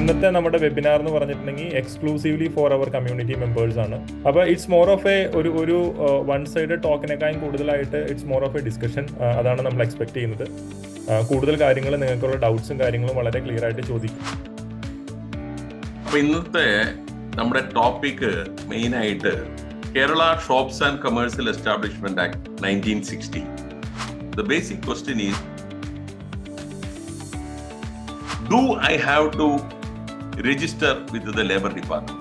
ഇന്നത്തെ നമ്മുടെ വെബിനാർ എന്ന് പറഞ്ഞിട്ടുണ്ടെങ്കിൽ exclusively for our community members ആണ്. അപ്പോൾ ഇറ്റ്സ് മോർ ഓഫ് എ ഒരു വൺ സൈഡ് ടോക്കിനേക്കാളും കൂടുതലായിട്ട് it's more of a discussion. അതാണ് നമ്മൾ എക്സ്പെക്ട് ചെയ്യുന്നത്. കൂടുതൽ കാര്യങ്ങൾ നിങ്ങൾക്കുള്ള ഡൗട്ട്സും കാര്യങ്ങളും വളരെ ക്ലിയർ ആയിട്ട് ചോദിക്കും. അപ്പോൾ ഇന്നത്തെ നമ്മുടെ ടോപ്പിക് മെയിനായിട്ട് Kerala shops and commercial establishment act 1960. The basic question is, do I have to register with the Labour Department?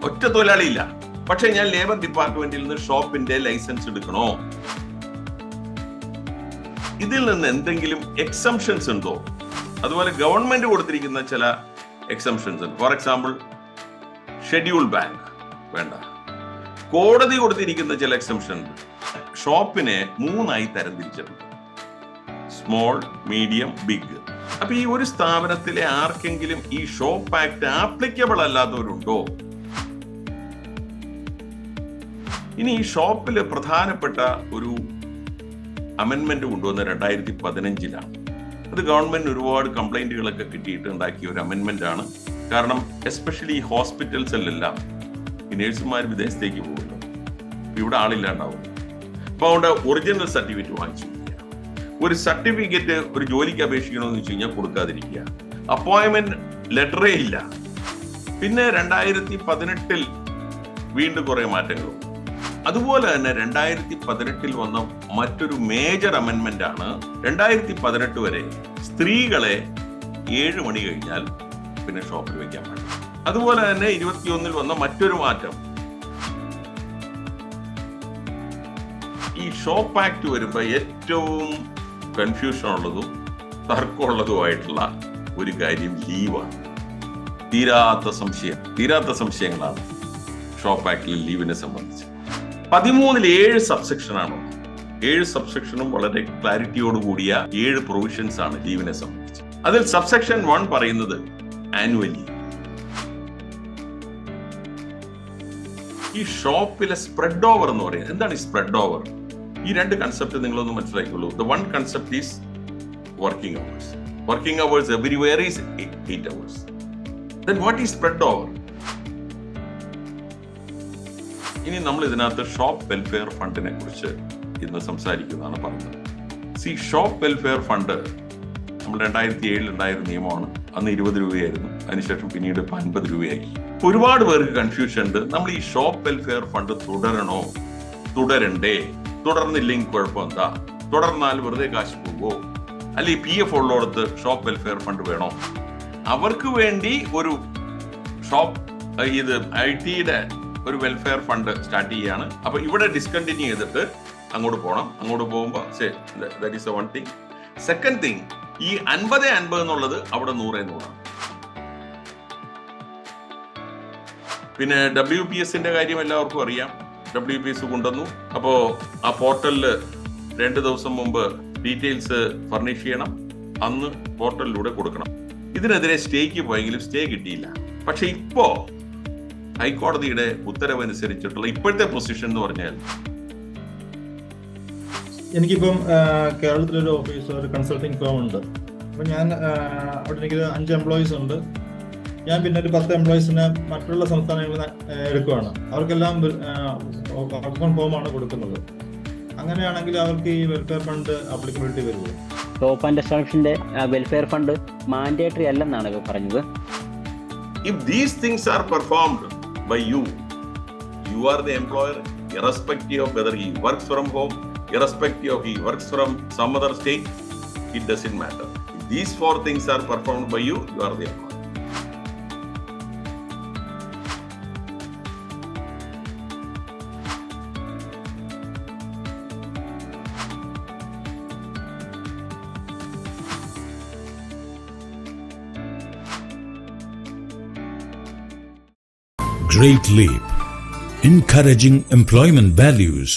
ഒറ്റ തൊഴിലാളിയില്ല, പക്ഷെ ഞാൻ ലേബർ ഡിപ്പാർട്ട്മെന്റിൽ നിന്ന് ഷോപ്പിന്റെ ലൈസൻസ് എടുക്കണോ? ഇതിൽ നിന്ന് എന്തെങ്കിലും എക്സംഷൻസ് ഉണ്ടോ? അതുപോലെ ഗവൺമെന്റ് കൊടുത്തിരിക്കുന്ന ചില എക്സംഷൻസ് ഉണ്ട്. ഫോർ എക്സാമ്പിൾ ഷെഡ്യൂൾ ബാങ്ക് വേണ്ട. കോടതി കൊടുത്തിരിക്കുന്ന ചില എക്സംഷൻ ഉണ്ട്. ഷോപ്പിനെ 3 തരംതിരിച്ചിട്ടുണ്ട്: സ്മോൾ, മീഡിയം, ബിഗ്. അപ്പൊ ഈ ഒരു സ്ഥാപനത്തിലെ ആർക്കെങ്കിലും ഈ ഷോപ്പ് ആക്ട് ആപ്ലിക്കബിൾ അല്ലാത്തവരുണ്ടോ? ഇനി ഈ ഷോപ്പില് പ്രധാനപ്പെട്ട ഒരു അമെന്റ്മെന്റ് കൊണ്ടുവന്ന 2015-ലാണ്. അത് ഗവൺമെന്റ് ഒരുപാട് കംപ്ലൈന്റുകളൊക്കെ കിട്ടിയിട്ട് ഉണ്ടാക്കിയ ഒരു അമെന്റ്മെന്റ് ആണ്. കാരണം എസ്പെഷ്യലി ഈ ഹോസ്പിറ്റൽസിലെല്ലാം ഈ നേഴ്സുമാർ വിദേശത്തേക്ക് പോകുമല്ലോ, ഇവിടെ ആളില്ലാണ്ടാവും. അപ്പൊ അതുകൊണ്ട് ഒറിജിനൽ സർട്ടിഫിക്കറ്റ് വാങ്ങിച്ചു. ഒരു സർട്ടിഫിക്കറ്റ് ഒരു ജോലിക്ക് അപേക്ഷിക്കണമെന്ന് വെച്ച് കഴിഞ്ഞാൽ കൊടുക്കാതിരിക്കുക. അപ്പോയിന്റ്മെന്റ് ലെറ്ററേ ഇല്ല. പിന്നെ 2018 വീണ്ടും കുറെ മാറ്റങ്ങളും. അതുപോലെ തന്നെ 2018 വന്ന മറ്റൊരു മേജർ അമെന്റ്മെന്റ് ആണ് 2018 വരെ സ്ത്രീകളെ 7 മണി കഴിഞ്ഞാൽ പിന്നെ ഷോപ്പിൽ വെക്കാൻ പാടില്ല. അതുപോലെ തന്നെ 21 വന്ന മറ്റൊരു മാറ്റം, ഈ ഷോപ്പ് ആക്ട് വരുമ്പോൾ ഏറ്റവും കൺഫ്യൂഷൻ ഉള്ളതും തർക്കമുള്ളതുമായിട്ടുള്ള ഒരു കാര്യം ലീവാണ്. തീരാത്ത സംശയങ്ങളാണ് ഷോപ്പ് ആക്ടിൽ ലീവിനെ സംബന്ധിച്ച്. 13 7 സബ്സെക്ഷനാണ്. 7 സബ്സെക്ഷനും വളരെ ക്ലാരിറ്റിയോട് കൂടിയ 7 പ്രൊവിഷൻസ് ആണ് ലീവിനെ സംബന്ധിച്ച്. അതിൽ സബ്സെക്ഷൻ 1 പറയുന്നത് ആനുവലി. ഈ ഷോപ്പിലെ സ്പ്രെഡ് ഓവർ എന്ന് പറയുന്നത് എന്താണ്? ഈ സ്പ്രെഡ് ഓവർ, ഈ 2 കൺസെപ്റ്റ് നിങ്ങളൊന്ന് മനസ്സിലാക്കുള്ളൂ. The one concept is working hours. Working hours everywhere is 8 hours. Then what is spread over? ഇനി നമ്മൾ ഇതിനകത്ത് ഷോപ്പ് വെൽഫെയർ ഫണ്ടിനെ കുറിച്ച് ഇന്ന് സംസാരിക്കുന്നതാണ് പറഞ്ഞത്. ഷോപ്പ് വെൽഫെയർ ഫണ്ട് നമ്മൾ 2007 ഉണ്ടായ ഒരു നിയമമാണ്. അന്ന് 20 രൂപയായിരുന്നു. അതിനുശേഷം പിന്നീട് 50 രൂപയാക്കി. ഒരുപാട് പേർക്ക് കൺഫ്യൂഷൻ ഉണ്ട്. നമ്മൾ ഈ ഷോപ്പ് വെൽഫെയർ ഫണ്ട് തുടരണോ, തുടരണ്ടേ? തുടർന്നില്ലെങ്കിൽ കുഴപ്പം എന്താ? തുടർന്നാൽ വെറുതെ കാശ് പോകുമോ? അല്ലെ PF ഉള്ളോടത്ത് ഷോപ്പ് വെൽഫെയർ ഫണ്ട് വേണോ? അവർക്ക് വേണ്ടി ഒരു ഷോപ്പ് ഇത് IT-യുടെ ഒരു വെൽഫെയർ ഫണ്ട് സ്റ്റാർട്ട് ചെയ്യാണ്. അപ്പൊ ഇവിടെ ഡിസ്കണ്ടിന്യൂ ചെയ്തിട്ട് അങ്ങോട്ട് പോകണം. അങ്ങോട്ട് പോകുമ്പോൾ that is one thing. Second thing, ഈ 50-50 എന്നുള്ളത് അവിടെ 100 പിന്നെ WPS-ന്റെ കാര്യം എല്ലാവർക്കും അറിയാം. WPS കൊണ്ടുവന്നു. അപ്പോ ആ പോർട്ടലില് 2 ദിവസം മുമ്പ് ഡീറ്റെയിൽസ് ഫർണിഷ് ചെയ്യണം. അന്ന് പോർട്ടലിലൂടെ കൊടുക്കണം. ഇതിനെതിരെ സ്റ്റേക്ക് പോയെങ്കിലും സ്റ്റേ കിട്ടിയില്ല. പക്ഷെ ഇപ്പോ ഹൈക്കോടതിയുടെ ഉത്തരവനുസരിച്ചിട്ടുള്ള ഇപ്പോഴത്തെ പൊസിഷൻ എന്ന് പറഞ്ഞാൽ, എനിക്കിപ്പം കേരളത്തിലൊരു ഓഫീസ്, ഒരു കൺസൾട്ടിങ് ഫേം ഉണ്ട്. അപ്പം ഞാൻ അവിടെ എനിക്ക് 5 എംപ്ലോയീസ് ഉണ്ട്. ഞാൻ പിന്നെ ഒരു 10 എംപ്ലോയീസിനെ മറ്റുള്ള സംസ്ഥാനങ്ങളിൽ എടുക്കുകയാണ്. അവർക്കെല്ലാം വർക്ക് ഫോമാണ് കൊടുക്കുന്നത്. അങ്ങനെയാണെങ്കിൽ അവർക്ക് ഈ വെൽഫെയർ ഫണ്ട് ആപ്ലിക്കബിലിറ്റി വരുമോ? ഷോപ്പ് ആൻഡ് എസ്റ്റാബ്ലിഷ്മെന്റിന്റെ വെൽഫെയർ ഫണ്ട് മാൻഡേറ്ററി അല്ലെന്നാണ് ഇപ്പൊ പറഞ്ഞത്. If these things are performed by you, you are the employer, irrespective of whether he works from home, irrespective of he works from some other state, it doesn't matter. If these 4 things are performed by you, you are the employer. Great Leap, encouraging employment values.